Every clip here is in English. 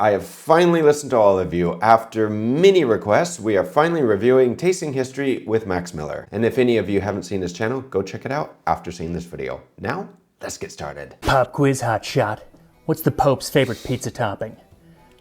I have finally listened to all of you. After many requests, we are finally reviewing Tasting History with Max Miller. And if any of you haven't seen his channel, go check it out after seeing this video. Now, let's get started. Pop quiz hot shot. What's the Pope's favorite pizza topping?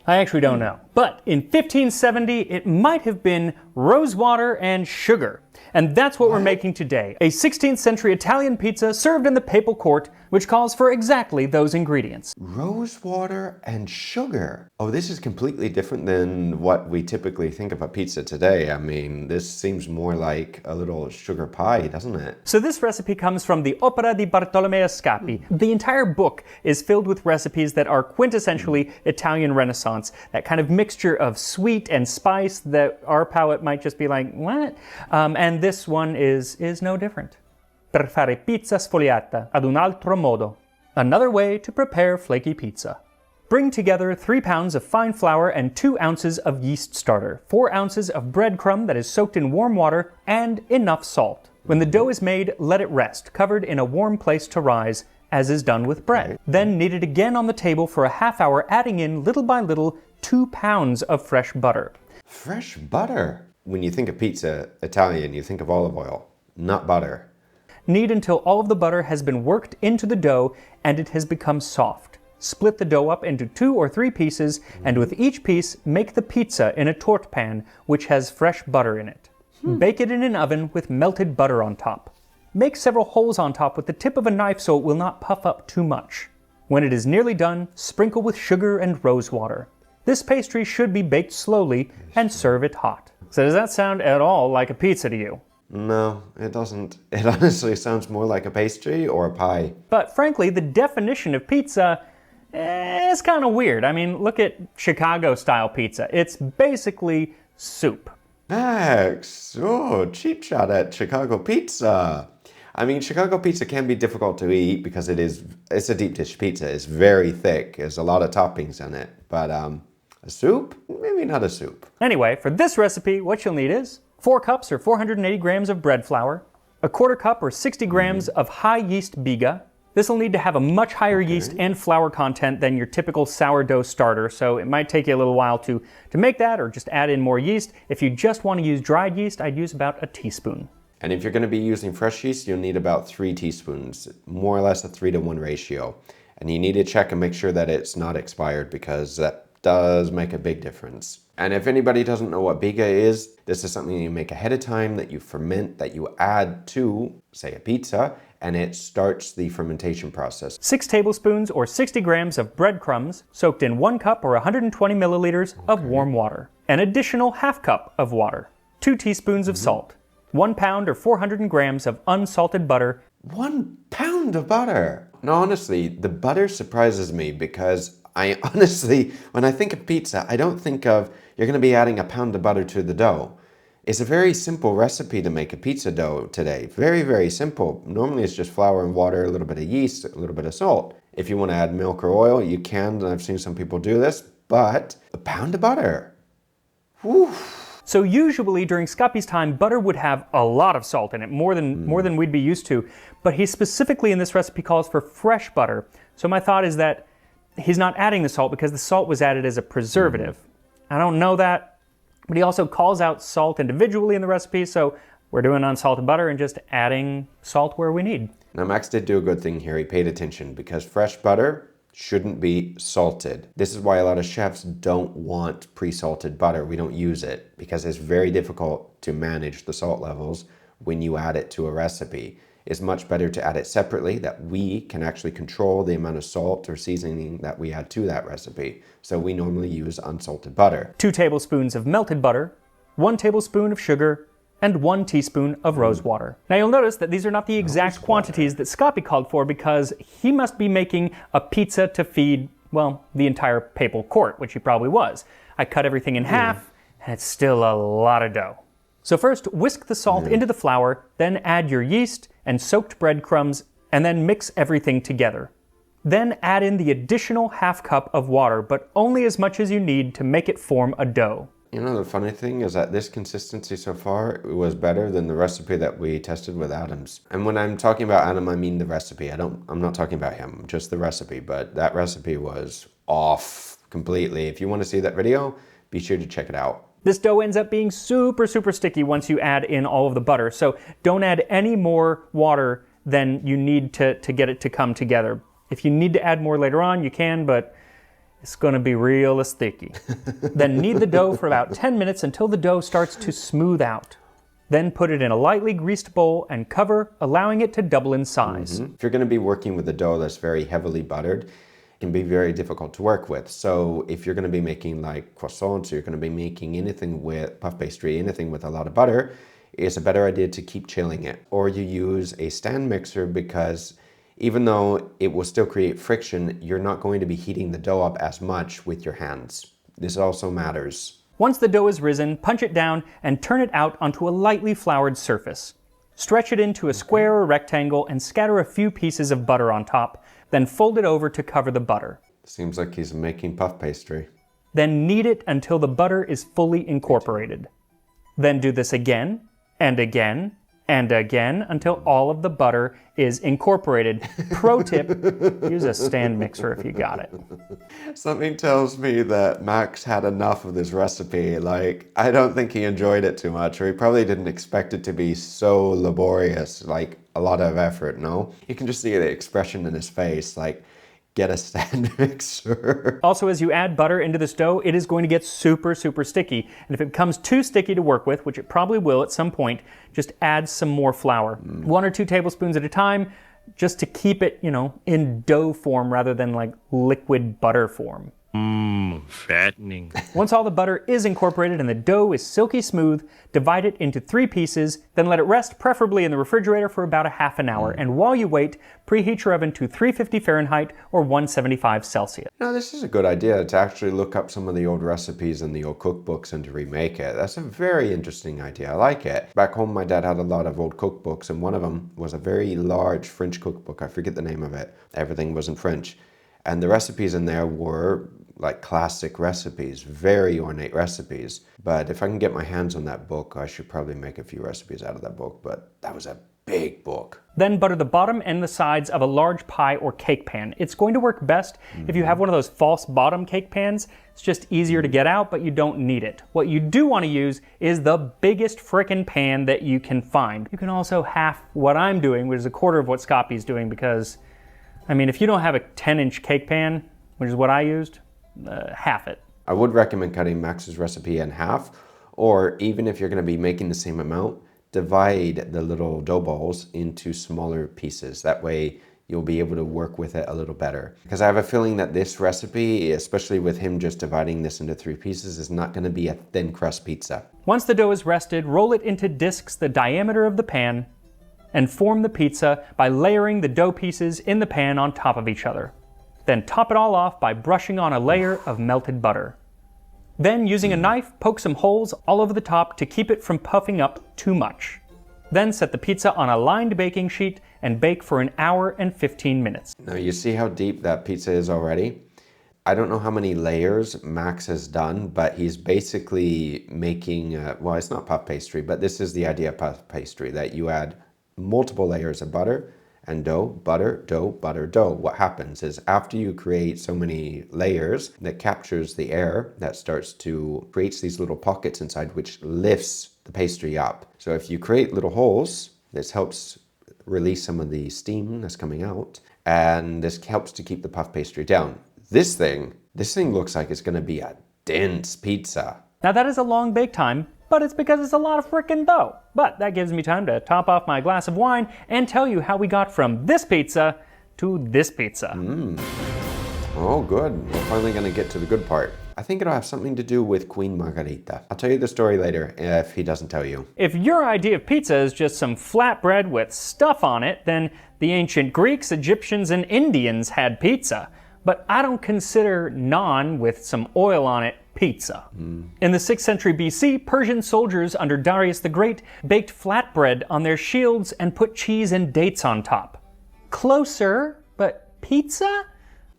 I actually don't know. But in 1570, it might have been rosewater and sugar. And that's what we're making today. A 16th century Italian pizza served in the papal court, which calls for exactly those ingredients. Rosewater and sugar. Oh, this is completely different than what we typically think of a pizza today. I mean, this seems more like a little sugar pie, doesn't it? So this recipe comes from the Opera di Bartolomeo Scappi. The entire book is filled with recipes that are quintessentially Italian Renaissance, that kind of mixture of sweet and spice that our palate might just be like, what? And this one is no different. Per fare pizza sfogliata ad un altro modo. Another way to prepare flaky pizza. Bring together 3 pounds of fine flour and 2 ounces of yeast starter, 4 ounces of breadcrumb that is soaked in warm water, and enough salt. When the dough is made, let it rest, covered in a warm place to rise, as is done with bread. Then knead it again on the table for a half hour, adding in little by little 2 pounds of fresh butter. Fresh butter? When you think of pizza Italian, you think of olive oil, not butter. Knead until all of the butter has been worked into the dough and it has become soft. Split the dough up into 2 or 3 pieces, and with each piece, make the pizza in a torte pan which has fresh butter in it. Bake it in an oven with melted butter on top. Make several holes on top with the tip of a knife so it will not puff up too much. When it is nearly done, sprinkle with sugar and rosewater. This pastry should be baked slowly and serve it hot. So does that sound at all like a pizza to you? No, it doesn't. It honestly sounds more like a pastry or a pie. But frankly, the definition of pizza is kind of weird. I mean, look at Chicago-style pizza. It's basically soup. Max, oh, cheap shot at Chicago pizza. I mean, Chicago pizza can be difficult to eat because it's a deep dish pizza. It's very thick. There's a lot of toppings in it. But a soup? Maybe not a soup. Anyway, for this recipe, what you'll need is 4 cups or 480 grams of bread flour, a quarter cup or 60 grams of high yeast biga. This will need to have a much higher yeast and flour content than your typical sourdough starter, so it might take you a little while to make that or just add in more yeast. If you just want to use dried yeast, I'd use about a teaspoon. And if you're going to be using fresh yeast, you'll need about 3 teaspoons, more or less a 3-to-1 ratio. And you need to check and make sure that it's not expired because that does make a big difference. And if anybody doesn't know what biga is, this is something you make ahead of time that you ferment, that you add to, say, a pizza, and it starts the fermentation process. 6 tablespoons or 60 grams of breadcrumbs soaked in 1 cup or 120 milliliters of warm water. An additional half cup of water. 2 teaspoons of salt. 1 pound or 400 grams of unsalted butter. 1 pound of butter! No, honestly, the butter surprises me because when I think of pizza, I don't think of you're going to be adding a pound of butter to the dough. It's a very simple recipe to make a pizza dough today. Very, very simple. Normally it's just flour and water, a little bit of yeast, a little bit of salt. If you want to add milk or oil, you can, and I've seen some people do this, but a pound of butter. Whew. So usually during Scappi's time, butter would have a lot of salt in it, more than we'd be used to. But he specifically in this recipe calls for fresh butter. So my thought is that he's not adding the salt because the salt was added as a preservative. I don't know that, but he also calls out salt individually in the recipe, so we're doing unsalted butter and just adding salt where we need. Now Max did do a good thing here. He paid attention because fresh butter shouldn't be salted. This is why a lot of chefs don't want pre-salted butter. We don't use it because it's very difficult to manage the salt levels when you add it to a recipe. It's much better to add it separately, that we can actually control the amount of salt or seasoning that we add to that recipe. So we normally use unsalted butter. 2 tablespoons of melted butter, 1 tablespoon of sugar, and 1 teaspoon of rosewater. Now you'll notice that these are not the exact quantities that Scappi called for because he must be making a pizza to feed, well, the entire papal court, which he probably was. I cut everything in half, and it's still a lot of dough. So first, whisk the salt into the flour, then add your yeast and soaked breadcrumbs, and then mix everything together. Then add in the additional half cup of water, but only as much as you need to make it form a dough. You know, the funny thing is that this consistency so far was better than the recipe that we tested with Adams. And when I'm talking about Adam, I mean the recipe. I'm not talking about him, just the recipe. But that recipe was off completely. If you want to see that video, be sure to check it out. This dough ends up being super, super sticky once you add in all of the butter. So don't add any more water than you need to get it to come together. If you need to add more later on, you can, but it's going to be real sticky. Then knead the dough for about 10 minutes until the dough starts to smooth out. Then put it in a lightly greased bowl and cover, allowing it to double in size. If you're going to be working with a dough that's very heavily buttered, it can be very difficult to work with. So if you're going to be making like croissants, or you're going to be making anything with puff pastry, anything with a lot of butter, it's a better idea to keep chilling it. Or you use a stand mixer, because even though it will still create friction, you're not going to be heating the dough up as much with your hands. This also matters. Once the dough is risen, punch it down and turn it out onto a lightly floured surface. Stretch it into a square or rectangle and scatter a few pieces of butter on top, then fold it over to cover the butter. Seems like he's making puff pastry. Then knead it until the butter is fully incorporated. Then do this again, and again, and again until all of the butter is incorporated. Pro tip, use a stand mixer if you got it. Something tells me that Max had enough of this recipe. Like, I don't think he enjoyed it too much, or he probably didn't expect it to be so laborious, like a lot of effort, no? You can just see the expression in his face, like, get a stand mixer. Also, as you add butter into this dough, it is going to get super, super sticky. And if it becomes too sticky to work with, which it probably will at some point, just add some more flour. 1 or 2 tablespoons at a time, just to keep it, in dough form rather than like liquid butter form. Fattening. Once all the butter is incorporated and the dough is silky smooth, divide it into 3 pieces, then let it rest, preferably in the refrigerator, for about a half an hour. And while you wait, preheat your oven to 350 Fahrenheit or 175 Celsius. Now, this is a good idea to actually look up some of the old recipes in the old cookbooks and to remake it. That's a very interesting idea. I like it. Back home, my dad had a lot of old cookbooks, and one of them was a very large French cookbook. I forget the name of it. Everything was in French. And the recipes in there were like classic recipes, very ornate recipes. But if I can get my hands on that book, I should probably make a few recipes out of that book. But that was a big book. Then butter the bottom and the sides of a large pie or cake pan. It's going to work best if you have one of those false bottom cake pans. It's just easier to get out, but you don't need it. What you do want to use is the biggest frickin' pan that you can find. You can also half what I'm doing, which is a quarter of what Scoppy's doing, because, if you don't have a 10-inch cake pan, which is what I used, half it. I would recommend cutting Max's recipe in half, or even if you're going to be making the same amount, divide the little dough balls into smaller pieces. That way you'll be able to work with it a little better. Because I have a feeling that this recipe, especially with him just dividing this into 3 pieces, is not going to be a thin crust pizza. Once the dough is rested, roll it into discs the diameter of the pan and form the pizza by layering the dough pieces in the pan on top of each other. Then top it all off by brushing on a layer of melted butter. Then, using a knife, poke some holes all over the top to keep it from puffing up too much. Then set the pizza on a lined baking sheet and bake for an hour and 15 minutes. Now you see how deep that pizza is already? I don't know how many layers Max has done, but he's basically making, well, it's not puff pastry, but this is the idea of puff pastry, that you add multiple layers of butter and dough, butter, dough, butter, dough. What happens is after you create so many layers, that captures the air, that starts to create these little pockets inside, which lifts the pastry up. So if you create little holes, this helps release some of the steam that's coming out, and this helps to keep the puff pastry down. This thing looks like it's gonna be a dense pizza. Now that is a long bake time, but it's because it's a lot of frickin' dough. But that gives me time to top off my glass of wine and tell you how we got from this pizza to this pizza. Oh, good. We're finally gonna get to the good part. I think it'll have something to do with Queen Margarita. I'll tell you the story later if he doesn't tell you. If your idea of pizza is just some flatbread with stuff on it, then the ancient Greeks, Egyptians, and Indians had pizza. But I don't consider naan with some oil on it pizza. In the 6th century BC, Persian soldiers under Darius the Great baked flatbread on their shields and put cheese and dates on top. Closer, but pizza?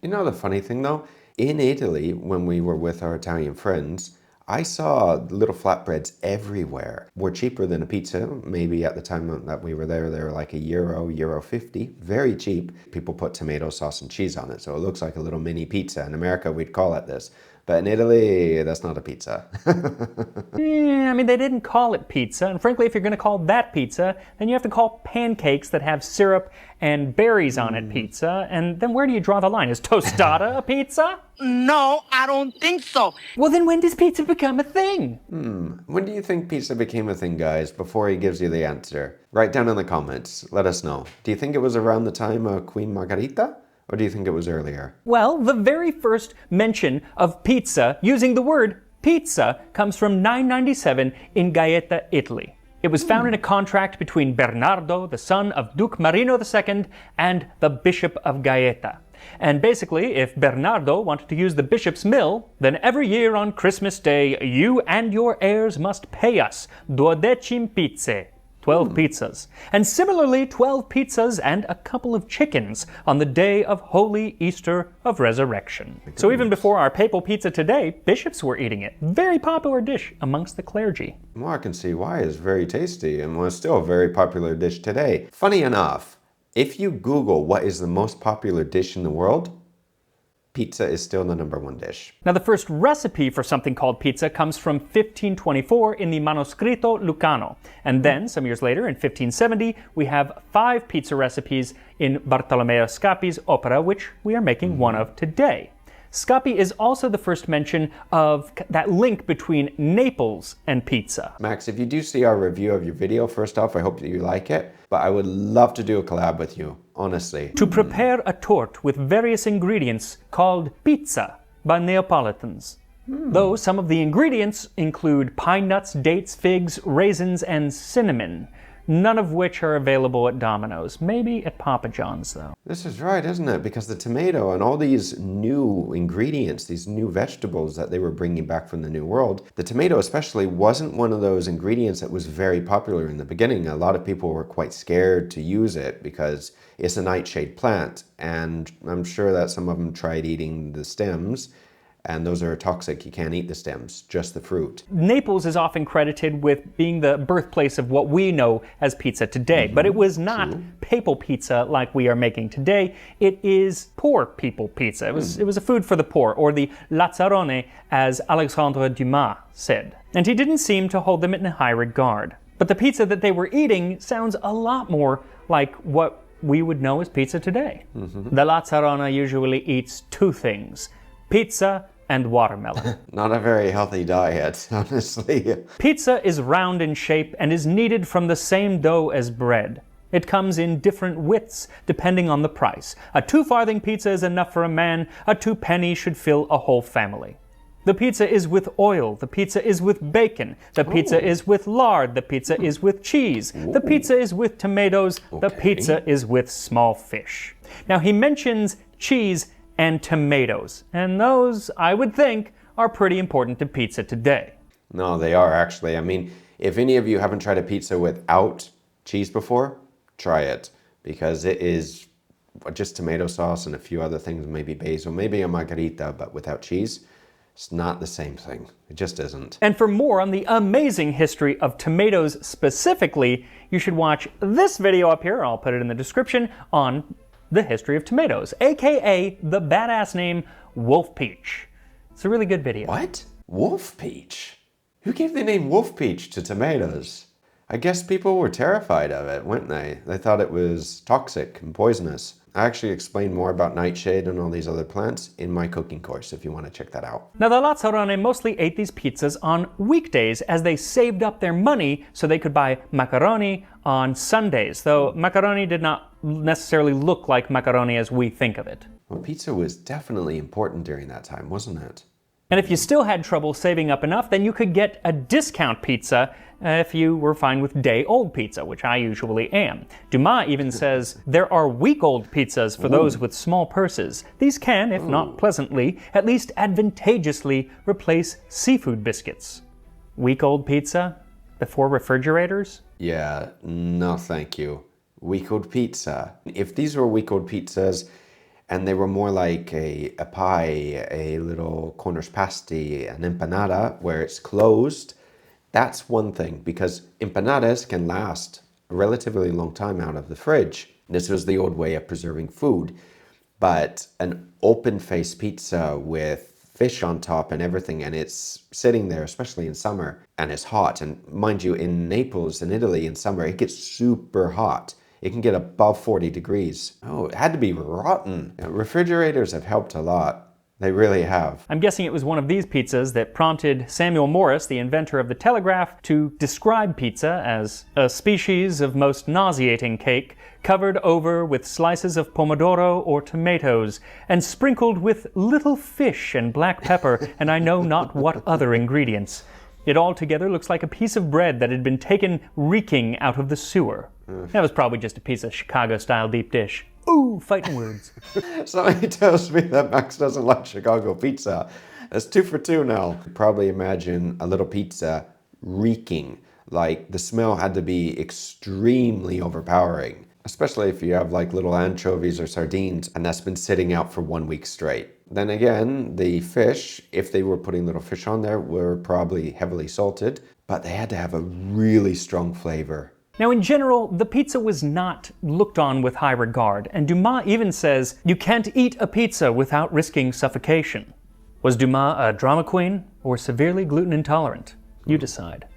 You know the funny thing though? In Italy, when we were with our Italian friends, I saw little flatbreads everywhere. Were cheaper than a pizza. Maybe at the time that we were there, they were like euro 50. Very cheap. People put tomato sauce and cheese on it, so it looks like a little mini pizza. In America, we'd call it this. But in Italy, that's not a pizza. I mean, they didn't call it pizza, and frankly, if you're going to call that pizza, then you have to call pancakes that have syrup and berries on it pizza, and then where do you draw the line? Is tostada a pizza? No, I don't think so. Well, then when does pizza become a thing? When do you think pizza became a thing, guys? Before he gives you the answer, write down in the comments. Let us know. Do you think it was around the time of Queen Margherita? Or do you think it was earlier? Well, the very first mention of pizza using the word pizza comes from 997 in Gaeta, Italy. It was found in a contract between Bernardo, the son of Duke Marino II, and the Bishop of Gaeta. And basically, if Bernardo wanted to use the bishop's mill, then every year on Christmas Day, you and your heirs must pay us 12 pizze. 12 pizzas. And similarly, 12 pizzas and a couple of chickens on the day of Holy Easter of Resurrection. So even before our papal pizza today, bishops were eating it. Very popular dish amongst the clergy. Well, I can see why. It's very tasty and was still a very popular dish today. Funny enough, if you Google what is the most popular dish in the world, pizza is still the #1 dish. Now, the first recipe for something called pizza comes from 1524 in the Manoscritto Lucano. And then, some years later, in 1570, we have 5 pizza recipes in Bartolomeo Scapi's opera, which we are making one of today. Scapi is also the first mention of that link between Naples and pizza. Max, if you do see our review of your video, first off, I hope that you like it, but I would love to do a collab with you, honestly. To prepare a torte with various ingredients called pizza by Neapolitans. Though some of the ingredients include pine nuts, dates, figs, raisins, and cinnamon, none of which are available at Domino's. Maybe at Papa John's, though. This is right, isn't it? Because the tomato and all these new ingredients, these new vegetables that they were bringing back from the New World, the tomato especially wasn't one of those ingredients that was very popular in the beginning. A lot of people were quite scared to use it because it's a nightshade plant, and I'm sure that some of them tried eating the stems, and those are toxic. You can't eat the stems, just the fruit. Naples is often credited with being the birthplace of what we know as pizza today, but it was not papal pizza like we are making today. It is poor people pizza. It was a food for the poor, or the lazzarone, as Alexandre Dumas said. And he didn't seem to hold them in high regard. But the pizza that they were eating sounds a lot more like what we would know as pizza today. The lazzarone usually eats 2 things: pizza and watermelon. Not a very healthy diet, honestly. Pizza is round in shape and is kneaded from the same dough as bread. It comes in different widths depending on the price. A 2-farthing pizza is enough for a man. A 2-penny should fill a whole family. The pizza is with oil. The pizza is with bacon. The pizza is with lard. The pizza is with cheese. The pizza is with tomatoes. The pizza is with small fish. Now, he mentions cheese and tomatoes, and those, I would think, are pretty important to pizza today. No, they are actually. I mean, if any of you haven't tried a pizza without cheese before, try it, because it is just tomato sauce and a few other things, maybe basil, maybe a margherita, but without cheese, it's not the same thing. It just isn't. And for more on the amazing history of tomatoes specifically, you should watch this video up here, I'll put it in the description, on the history of tomatoes, aka the badass name Wolf Peach. It's a really good video. What? Wolf peach? Who gave the name wolf peach to tomatoes? I guess people were terrified of it, weren't they? They thought it was toxic and poisonous. I actually explained more about nightshade and all these other plants in my cooking course if you want to check that out. Now, the Lazzarone mostly ate these pizzas on weekdays as they saved up their money so they could buy macaroni on Sundays, though macaroni did not necessarily look like macaroni as we think of it. Well, pizza was definitely important during that time, wasn't it? And if you still had trouble saving up enough, then you could get a discount pizza if you were fine with day-old pizza, which I usually am. Dumas even says there are week-old pizzas for those with small purses. These can, if not pleasantly, at least advantageously replace seafood biscuits. Week-old pizza? Before refrigerators? Yeah, no thank you. Week-old pizza. If these were week-old pizzas, and they were more like a pie, a little cornish pasty, an empanada, where it's closed. That's one thing, because empanadas can last a relatively long time out of the fridge. This was the old way of preserving food. But an open-faced pizza with fish on top and everything, and it's sitting there, especially in summer, and it's hot. And mind you, in Naples, in Italy, in summer, it gets super hot. It can get above 40 degrees. Oh, it had to be rotten. Refrigerators have helped a lot. They really have. I'm guessing it was one of these pizzas that prompted Samuel Morse, the inventor of the telegraph, to describe pizza as a species of most nauseating cake covered over with slices of pomodoro or tomatoes and sprinkled with little fish and black pepper and I know not what other ingredients. It altogether looks like a piece of bread that had been taken reeking out of the sewer. That was probably just a piece of Chicago-style deep dish. Ooh, fighting words. Somebody tells me that Max doesn't like Chicago pizza. That's 2 for 2 now. Probably imagine a little pizza reeking. Like the smell had to be extremely overpowering, especially if you have like little anchovies or sardines and that's been sitting out for 1 week straight. Then again, the fish, if they were putting little fish on there, were probably heavily salted, but they had to have a really strong flavor. Now, in general, the pizza was not looked on with high regard, and Dumas even says, you can't eat a pizza without risking suffocation. Was Dumas a drama queen or severely gluten intolerant? You decide.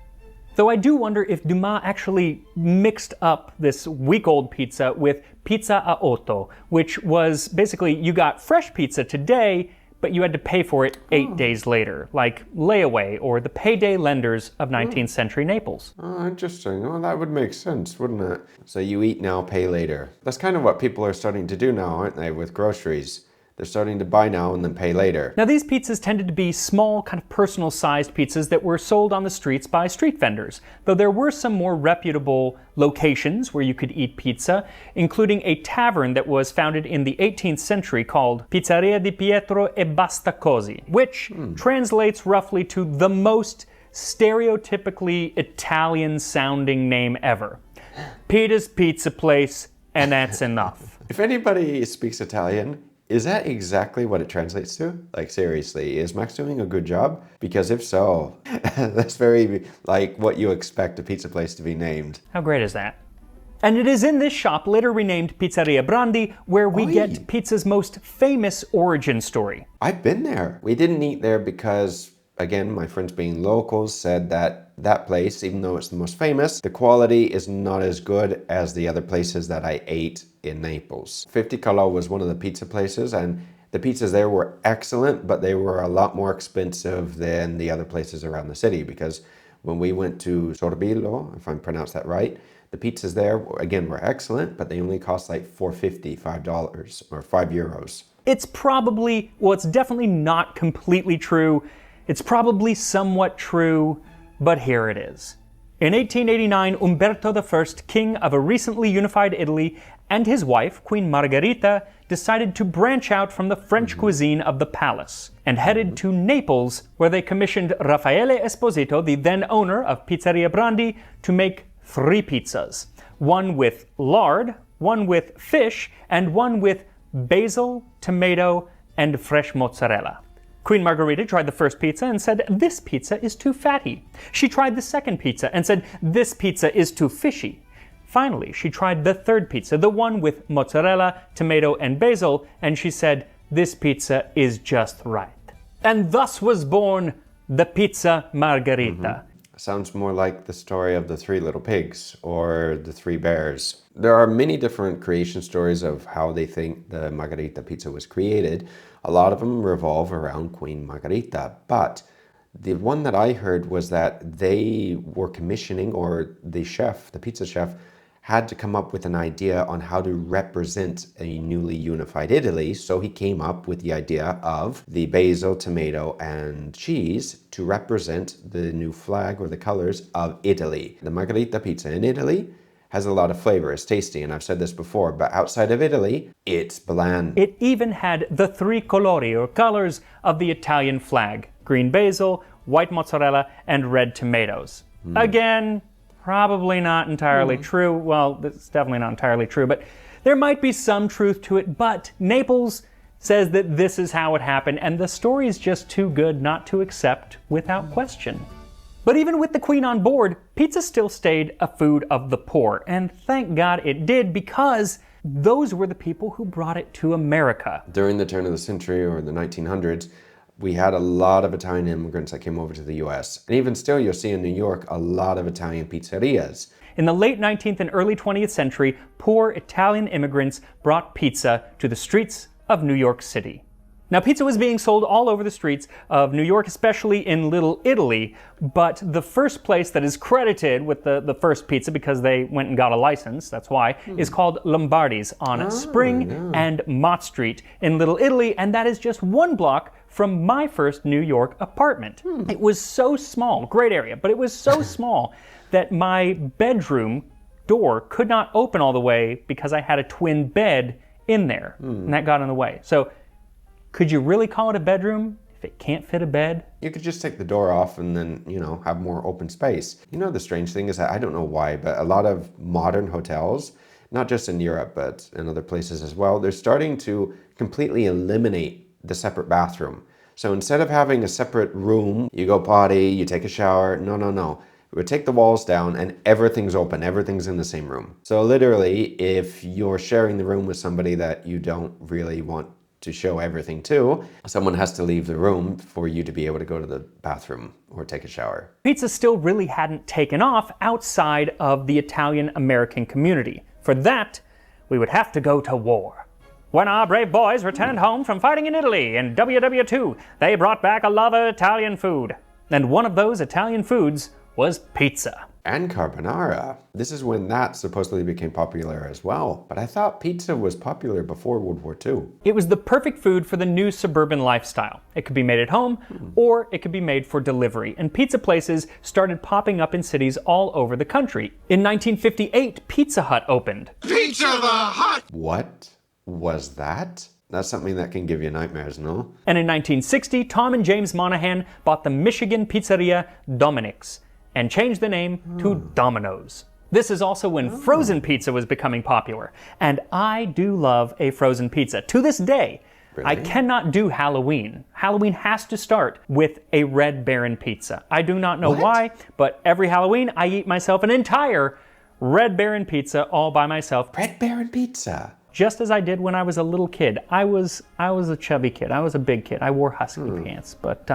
Though I do wonder if Dumas actually mixed up this week-old pizza with pizza a otto, which was basically you got fresh pizza today, but you had to pay for it 8 days later, like layaway or the payday lenders of 19th century Naples. Oh, interesting. Oh, that would make sense, wouldn't it? So you eat now, pay later. That's kind of what people are starting to do now, aren't they, with groceries? They're starting to buy now and then pay later. Now, these pizzas tended to be small, kind of personal-sized pizzas that were sold on the streets by street vendors, though there were some more reputable locations where you could eat pizza, including a tavern that was founded in the 18th century called Pizzeria di Pietro e Basta Così, which translates roughly to the most stereotypically Italian-sounding name ever. Peter's Pizza Place, and that's enough. If anybody speaks Italian, is that exactly what it translates to? Like, seriously, is Max doing a good job? Because if so, that's very like what you expect a pizza place to be named. How great is that? And it is in this shop, later renamed Pizzeria Brandi, where we get pizza's most famous origin story. I've been there. We didn't eat there because, again, my friends being locals said that that place, even though it's the most famous, the quality is not as good as the other places that I ate in Naples. 50 Calò was one of the pizza places, and the pizzas there were excellent, but they were a lot more expensive than the other places around the city, because when we went to Sorbillo, if I pronounced that right, the pizzas there, again, were excellent, but they only cost like $4.50, $5, or €5. It's probably, well, it's definitely not completely true. It's probably somewhat true, but here it is. In 1889, Umberto I, king of a recently unified Italy, and his wife, Queen Margherita, decided to branch out from the French cuisine of the palace and headed to Naples, where they commissioned Raffaele Esposito, the then owner of Pizzeria Brandi, to make 3 pizzas. One with lard, one with fish, and one with basil, tomato, and fresh mozzarella. Queen Margherita tried the first pizza and said, this pizza is too fatty. She tried the second pizza and said, this pizza is too fishy. Finally, she tried the third pizza, the one with mozzarella, tomato, and basil, and she said, this pizza is just right. And thus was born the Pizza Margherita. Sounds more like the story of the 3 little pigs or the 3 bears. There are many different creation stories of how they think the Margherita pizza was created. A lot of them revolve around Queen Margherita, but the one that I heard was that they were commissioning, or the chef, the pizza chef, had to come up with an idea on how to represent a newly unified Italy, so he came up with the idea of the basil, tomato, and cheese to represent the new flag or the colors of Italy. The Margherita pizza in Italy has a lot of flavor, it's tasty, and I've said this before, but outside of Italy, it's bland. It even had the 3 colori, or colors, of the Italian flag: green basil, white mozzarella, and red tomatoes. Again, probably not entirely true. Well, it's definitely not entirely true, but There might be some truth to it, but Naples says that this is how it happened, and the story is just too good not to accept without question. But even with the Queen on board, pizza still stayed a food of the poor, and thank God it did, because those were the people who brought it to America. During the turn of the century or the 1900s, we had a lot of Italian immigrants that came over to the US. And even still, you'll see in New York a lot of Italian pizzerias. In the late 19th and early 20th century, poor Italian immigrants brought pizza to the streets of New York City. Now, pizza was being sold all over the streets of New York, especially in Little Italy, but the first place that is credited with the first pizza, because they went and got a license, that's why, is called Lombardi's on Spring and Mott Street in Little Italy, and that is just 1 block from my first New York apartment. It was so small, great area, but it was so small that my bedroom door could not open all the way because I had a twin bed in there, and that got in the way. So, could you really call it a bedroom if it can't fit a bed? You could just take the door off and then, have more open space. The strange thing is that I don't know why, but a lot of modern hotels, not just in Europe, but in other places as well, they're starting to completely eliminate the separate bathroom. So instead of having a separate room, you go potty, you take a shower, no. We would take the walls down and everything's open, everything's in the same room. So literally, if you're sharing the room with somebody that you don't really want to show everything to, someone has to leave the room for you to be able to go to the bathroom or take a shower. Pizza still really hadn't taken off outside of the Italian-American community. For that, we would have to go to war. When our brave boys returned home from fighting in Italy in WW2, they brought back a love of Italian food. And one of those Italian foods was pizza. And carbonara. This is when that supposedly became popular as well. But I thought pizza was popular before World War II. It was the perfect food for the new suburban lifestyle. It could be made at home, or it could be made for delivery. And pizza places started popping up in cities all over the country. In 1958, Pizza Hut opened. Pizza the Hut! What was that? That's something that can give you nightmares, no? And in 1960, Tom and James Monahan bought the Michigan pizzeria Dominic's and changed the name to Domino's. This is also when frozen pizza was becoming popular. And I do love a frozen pizza. To this day, Really? I cannot do Halloween. Halloween has to start with a Red Baron pizza. I do not know why, but every Halloween I eat myself an entire Red Baron pizza all by myself. Red Baron pizza. Just as I did when I was a little kid. I was a chubby kid. I was a big kid. I wore husky pants, but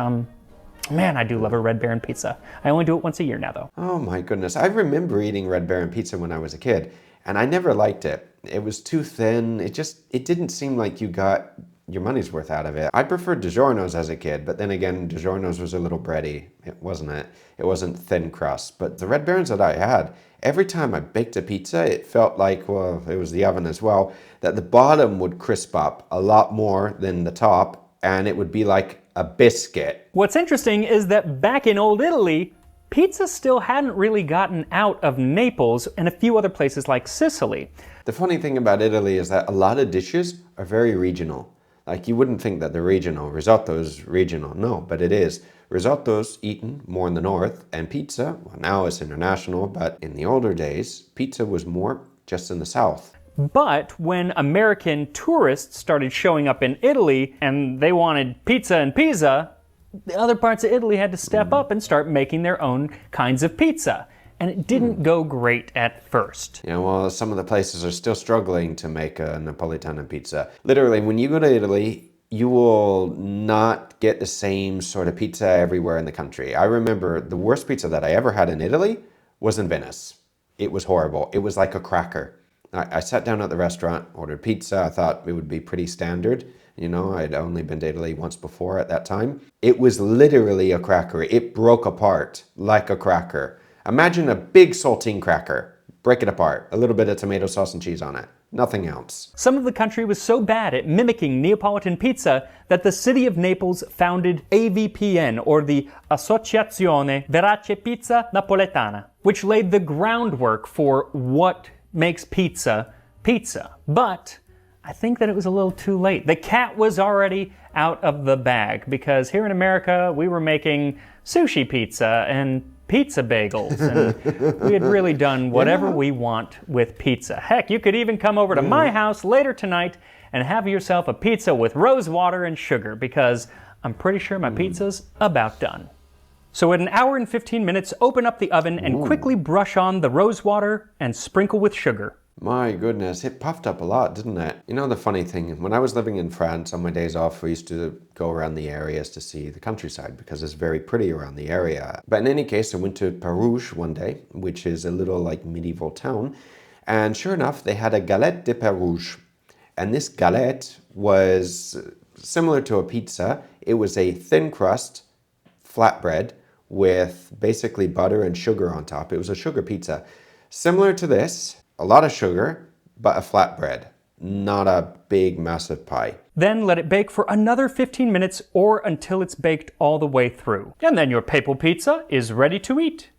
man, I do love a Red Baron pizza. I only do it once a year now, though. Oh my goodness. I remember eating Red Baron pizza when I was a kid, and I never liked it. It was too thin. It didn't seem like you got your money's worth out of it. I preferred DiGiorno's as a kid, but then again, DiGiorno's was a little bready. It wasn't thin crust. But the Red Barons that I had, every time I baked a pizza, it felt like, well, it was the oven as well, that the bottom would crisp up a lot more than the top, and it would be like a biscuit. What's interesting is that back in Old Italy, pizza still hadn't really gotten out of Naples and a few other places like Sicily. The funny thing about Italy is that a lot of dishes are very regional. Like, you wouldn't think that they're regional. Risotto's regional. No, but it is. Risotto's eaten more in the north, and pizza, well, now it's international, but in the older days, pizza was more just in the south. But when American tourists started showing up in Italy and they wanted pizza and Pisa, the other parts of Italy had to step up and start making their own kinds of pizza. And it didn't go great at first. Well, some of the places are still struggling to make a Napolitana pizza. Literally, when you go to Italy, you will not get the same sort of pizza everywhere in the country. I remember the worst pizza that I ever had in Italy was in Venice. It was horrible. It was like a cracker. I sat down at the restaurant, ordered pizza. I thought it would be pretty standard. I'd only been to Italy once before at that time. It was literally a cracker. It broke apart like a cracker. Imagine a big saltine cracker. Break it apart. A little bit of tomato sauce and cheese on it. Nothing else. Some of the country was so bad at mimicking Neapolitan pizza that the city of Naples founded AVPN, or the Associazione Verace Pizza Napoletana, which laid the groundwork for what makes pizza pizza. But I think that it was a little too late. The cat was already out of the bag, because here in America we were making sushi pizza, and pizza bagels, and we had really done whatever we want with pizza. Heck, you could even come over to my house later tonight and have yourself a pizza with rose water and sugar, because I'm pretty sure my pizza's about done. So at 1 hour and 15 minutes, open up the oven and quickly brush on the rose water and sprinkle with sugar. My goodness, it puffed up a lot, didn't it? You know the funny thing, when I was living in France on my days off, we used to go around the areas to see the countryside because it's very pretty around the area. But in any case, I went to Pérouge one day, which is a little like medieval town, and sure enough, they had a galette de Pérouge. And this galette was similar to a pizza. It was a thin crust flatbread with basically butter and sugar on top. It was a sugar pizza. Similar to this, a lot of sugar, but a flatbread, not a big, massive pie. Then let it bake for another 15 minutes or until it's baked all the way through. And then your papal pizza is ready to eat.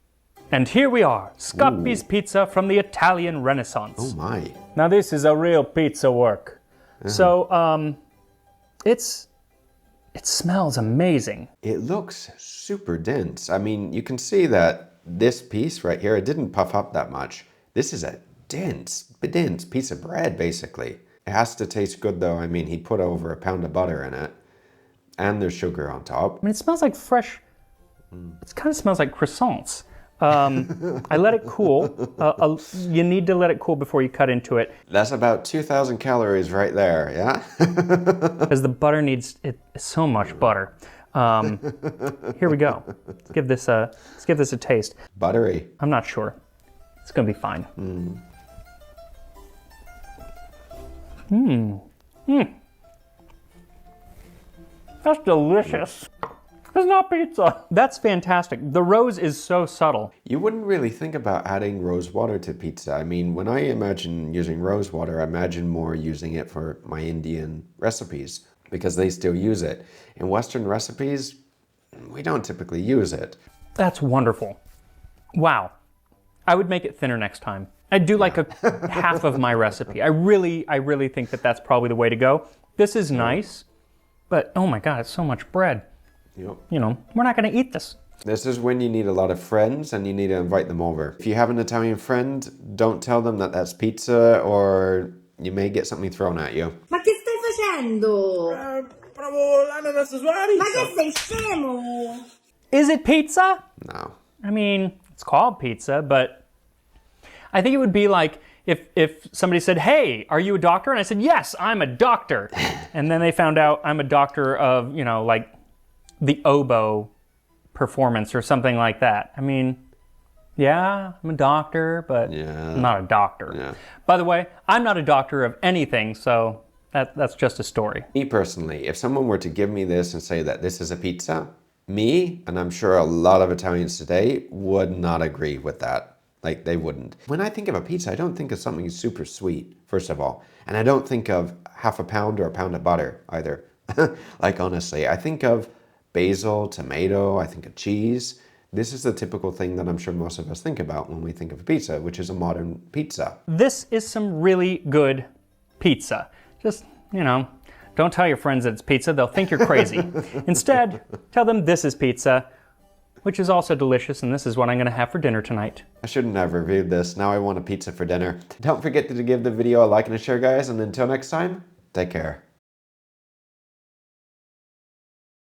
And here we are, Scappi's pizza from the Italian Renaissance. Oh my. Now this is a real pizza work. So, it smells amazing. It looks super dense. I mean, you can see that this piece right here, it didn't puff up that much. This is a dense piece of bread, basically. It has to taste good though. I mean, he put over 1 pound of butter in it, and there's sugar on top. I mean, it smells like fresh, it kind of smells like croissants. I let it cool. You need to let it cool before you cut into it. That's about 2,000 calories right there, yeah? Because the butter needs so much butter. Here we go. Let's give this a taste. Buttery. I'm not sure. It's gonna be fine. That's delicious. It's not pizza. That's fantastic. The rose is so subtle. You wouldn't really think about adding rose water to pizza. I mean, when I imagine using rose water, I imagine more using it for my Indian recipes because they still use it. In Western recipes, we don't typically use it. That's wonderful. Wow. I would make it thinner next time. I'd do like a half of my recipe. I really think that that's probably the way to go. This is nice, but oh my God, it's so much bread. Yep. You know, we're not gonna eat this. This is when you need a lot of friends and you need to invite them over. If you have an Italian friend, don't tell them that that's pizza or you may get something thrown at you. Ma che stai facendo? Provo l'ananas sulla Ma che pizza. sei scemo? Is it pizza? No. I mean, it's called pizza, but I think it would be like if somebody said, "Hey, are you a doctor?" And I said, "Yes, I'm a doctor." And then they found out I'm a doctor of, you know, like the oboe performance or something like that. I mean, yeah, I'm a doctor, but I'm not a doctor. Yeah. By the way, I'm not a doctor of anything, so that's just a story. Me personally, if someone were to give me this and say that this is a pizza, me, and I'm sure a lot of Italians today, would not agree with that. Like, they wouldn't. When I think of a pizza, I don't think of something super sweet, first of all. And I don't think of half a pound or a pound of butter, either. Like, honestly, I think of basil, tomato, I think of cheese. This is the typical thing that I'm sure most of us think about when we think of a pizza, which is a modern pizza. This is some really good pizza. Just, you know, don't tell your friends that it's pizza. They'll think you're crazy. Instead, tell them this is pizza, which is also delicious, and this is what I'm gonna have for dinner tonight. I shouldn't have reviewed this. Now I want a pizza for dinner. Don't forget to give the video a like and a share, guys, and until next time, take care.